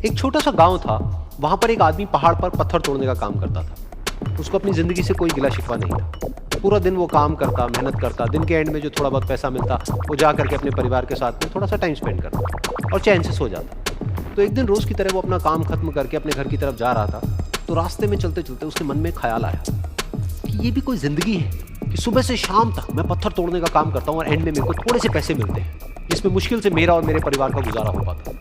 एक छोटा सा गांव था, वहां पर एक आदमी पहाड़ पर पत्थर तोड़ने का काम करता था। उसको अपनी जिंदगी से कोई गिला शिकवा नहीं था। पूरा दिन वो काम करता, मेहनत करता, दिन के एंड में जो थोड़ा बहुत पैसा मिलता वो जा करके अपने परिवार के साथ में थोड़ा सा टाइम स्पेंड करता और चैन से सो जाता। तो एक दिन रोज की तरह वो अपना काम खत्म करके अपने घर की तरफ जा रहा था, तो रास्ते में चलते चलते उसके मन में ख्याल आया कि ये भी कोई जिंदगी है कि सुबह से शाम तक मैं पत्थर तोड़ने का काम करता हूँ और एंड में मेरे को थोड़े से पैसे मिलते हैं, जिसमें मुश्किल से मेरा और मेरे परिवार का गुजारा हो पाता।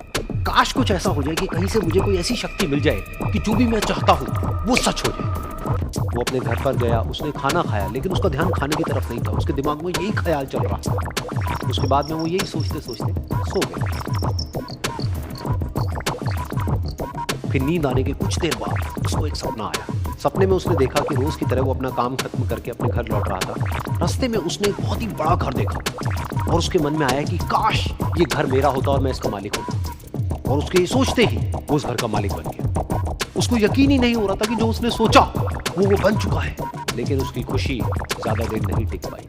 काश कुछ ऐसा हो जाए कि कहीं से मुझे कोई ऐसी शक्ति मिल जाए कि जो भी मैं चाहता हूँ वो सच हो जाए। वो अपने घर पर गया, उसने खाना खाया, लेकिन उसका ध्यान खाने की तरफ नहीं था। उसके दिमाग में यही ख्याल चल रहा था। उसके बाद में वो यही सोचते सोचते सो गया। फिर नींद आने के कुछ देर बाद उसको एक सपना आया। सपने में उसने देखा कि रोज की तरह वो अपना काम खत्म करके अपने घर लौट रहा था। रास्ते में उसने एक बहुत ही बड़ा घर देखा और उसके मन में आया कि काश ये घर मेरा होता और मैं इसका मालिक होता। और उसके सोचते ही वो उस घर का मालिक बन गया। उसको यकीन ही नहीं हो रहा था कि जो उसने सोचा वो बन चुका है। लेकिन उसकी खुशी ज्यादा देर नहीं टिक पाई,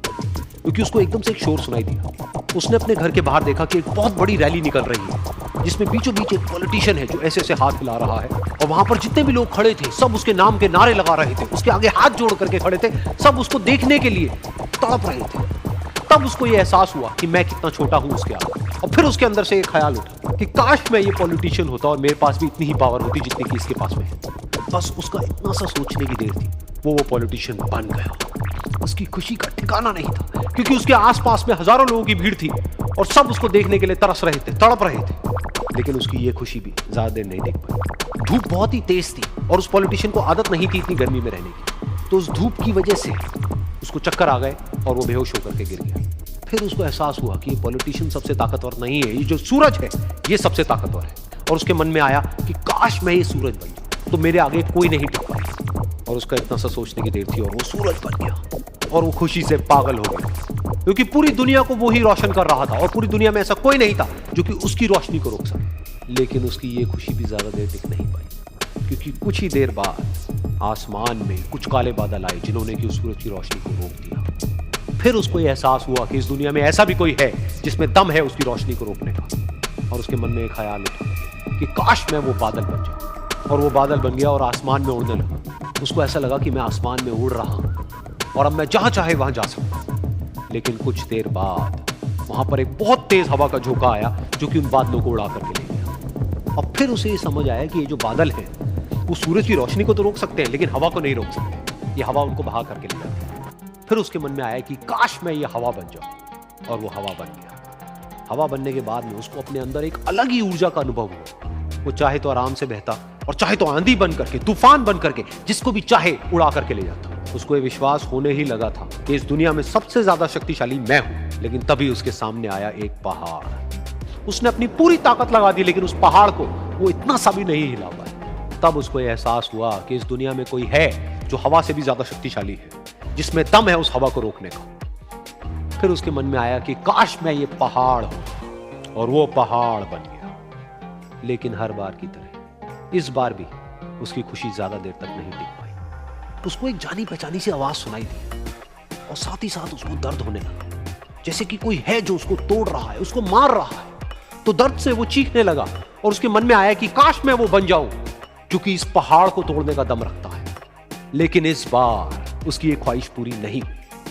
क्योंकि उसको एकदम से एक शोर सुनाई दिया। उसने अपने घर के बाहर देखा कि एक बहुत बड़ी रैली निकल रही है, जिसमें बीचों बीच एक पॉलिटिशियन है जो ऐसे ऐसे हाथ हिला रहा है। और वहां पर जितने भी लोग खड़े थे सब उसके नाम के नारे लगा रहे थे, उसके आगे हाथ जोड़ करके खड़े थे, सब उसको देखने के लिए तड़प रहे थे। तब उसको ये एहसास हुआ कि मैं कितना छोटा हूं उसके आगे। और फिर उसके अंदर से एक ख्याल उठा कि काश मैं ये पॉलिटिशियन होता और मेरे पास भी इतनी ही पावर होती जितनी कि इसके पास में है। बस उसका इतना सा सोचने की देर थी, वो पॉलिटिशियन बन गया। उसकी खुशी का ठिकाना नहीं था, क्योंकि उसके आसपास में हजारों लोगों की भीड़ थी और सब उसको देखने के लिए तरस रहे थे, तड़प रहे थे। लेकिन उसकी ये खुशी भी ज्यादा देर नहीं टिक पाई। धूप बहुत ही तेज थी और उस पॉलिटिशियन को आदत नहीं थी इतनी गर्मी में रहने की। तो उस धूप की वजह से उसको चक्कर आ गए और वो बेहोश होकर के गिर गया। फिर उसको एहसास हुआ कि ये पॉलिटिशियन सबसे ताकतवर नहीं है, ये जो सूरज है ये सबसे ताकतवर है। और उसके मन में आया कि काश मैं ये सूरज बन जाऊं तो मेरे आगे कोई नहीं टिक पाएगा। और उसका इतना सा सोचने की देर थी और वो सूरज बन गया। और वो खुशी से पागल हो गया, क्योंकि पूरी दुनिया को वो ही रोशन कर रहा था और पूरी दुनिया में ऐसा कोई नहीं था जो कि उसकी रोशनी को रोक सके। लेकिन उसकी ये खुशी भी ज्यादा देर टिक नहीं पाई, क्योंकि कुछ ही देर बाद आसमान में कुछ काले बादल आए जिन्होंने कि उस सूरज की रोशनी को रोक दिया। फिर उसको यह एहसास हुआ कि इस दुनिया में ऐसा भी कोई है जिसमें दम है उसकी रोशनी को रोकने का। और उसके मन में एक ख्याल उठा कि काश मैं वो बादल बन जाऊं। और वो बादल बन गया और आसमान में उड़ने लगा। उसको ऐसा लगा कि मैं आसमान में उड़ रहा हूं और अब मैं जहां चाहे वहां जा सकता। लेकिन कुछ देर बाद वहां पर एक बहुत तेज हवा का झोंका आया जो कि उन बादलों को उड़ा करके ले गया। और फिर उसे ये समझ आया कि ये जो बादल है वो सूरज की रोशनी को तो रोक सकते हैं, लेकिन हवा को नहीं रोक सकते। ये हवा उनको बहा करके ले जाती है। फिर उसके मन में आया कि काश मैं ये हवा बन जाऊं। और वो हवा बन गया। हवा बनने के बाद में उसको अपने अंदर एक अलग ही ऊर्जा का अनुभव हुआ। वो चाहे तो आराम से बहता और चाहे तो आंधी बन करके, तूफान बन करके, जिसको भी चाहे उड़ा करके ले जाता। उसको ये विश्वास होने ही लगा था कि इस दुनिया में सबसे ज्यादा शक्तिशाली मैं हूं। लेकिन तभी उसके सामने आया एक पहाड़। उसने अपनी पूरी ताकत लगा दी, लेकिन उस पहाड़ को वो इतना सा भी नहीं हिला पाया। तब उसको यह एहसास हुआ कि इस दुनिया में कोई है जो हवा से भी ज्यादा शक्तिशाली है, जिसमें दम है उस हवा को रोकने का। फिर उसके मन में आया कि काश मैं ये पहाड़ हूं। और वो पहाड़ बन गया। लेकिन हर बार की तरह इस बार भी उसकी खुशी ज्यादा देर तक नहीं टिक पाई। उसको एक जानी पहचानी सी आवाज सुनाई दी और साथ ही साथ उसको दर्द होने लगा, जैसे कि कोई है जो उसको तोड़ रहा है, उसको मार रहा है। तो दर्द से वो चीखने लगा और उसके मन में आया कि काश मैं वो बन जाऊं जो कि इस पहाड़ को तोड़ने का दम रखता है। लेकिन इस बार उसकी ये ख्वाहिश पूरी नहीं।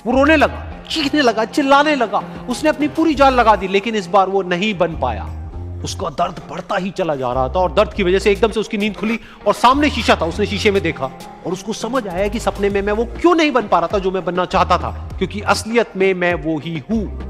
वो रोने लगा, चीखने लगा, चिल्लाने लगा। उसने अपनी पूरी जान लगा दी, लेकिन इस बार वो नहीं बन पाया। उसका दर्द बढ़ता ही चला जा रहा था और दर्द की वजह से एकदम से उसकी नींद खुली और सामने शीशा था। उसने शीशे में देखा और उसको समझ आया कि सपने में मैं वो क्यों नहीं बन पा रहा था जो मैं बनना चाहता था, क्योंकि असलियत में मैं वो ही हूं।